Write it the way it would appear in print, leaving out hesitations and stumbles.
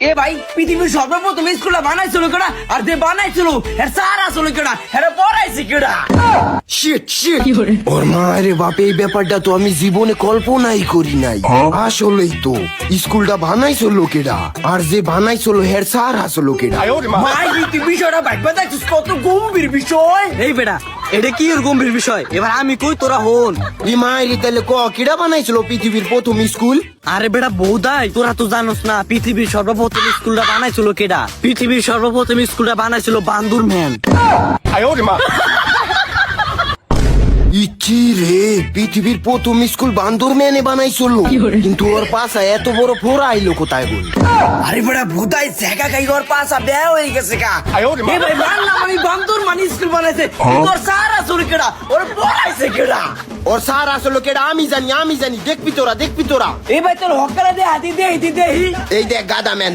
এ ভাই পৃথিবীর সর্বপ্রথম স্কুলটা বানাইছিল কেডা? আর যে বানাইছিল এর স্যার আসলে কেডা? এর পড়াইছে কেডা? শিট শিট ওর মা রে বাপ, এই ব্যাপারটা তো আমি জীবনে কল্পনাই করি নাই। আসলেই তো স্কুলটা বানাইছিল লোকেরা, আর যে বানাইছিল হের স্যার আসলো কেডা। ভাই তুই বিষয়টা ভাইবা দেখছিস কত গম্ভীর বিষয়। এই বেটা, এটা কি এর গম্ভীর বিষয়? এবার আমি কই, তোরা হন। এই মায়ের তাহলে কেডা বানাইছিল পৃথিবীর প্রথম স্কুল? আরে বেটা বৌদাই, তোরা তো জানোস না পৃথিবীর সর্বপ্রথম স্কুলটা বানাইছিল কেডা? পৃথিবীর সর্বপ্রথম স্কুলটা বানাইছিল বান্দুর ম্যান। ইচ্ছি রে, পৃথিবীর প্রথম স্কুল বান্দর ম্যানে বানাইছিল, কিন্তু ওর পাশা এত বড় ফোড়া আইলো কোথায় বল? আরে বেটা ভুতাই জায়গা খাই ওর পাশা বেয়া হয়ে গেছে কা। এ ভাই মানলাম আমি বান্দর মানে স্কুল বানাইছে, তোর স্যার আসলে কেডা? ওর পড়াইছে কেডা? ওর স্যার আসলো কেডা আমি জানি, দেখবি তোরা। এ ভাই তোর হকারে দে হাতি দে এই দেখ গাদা ম্যান,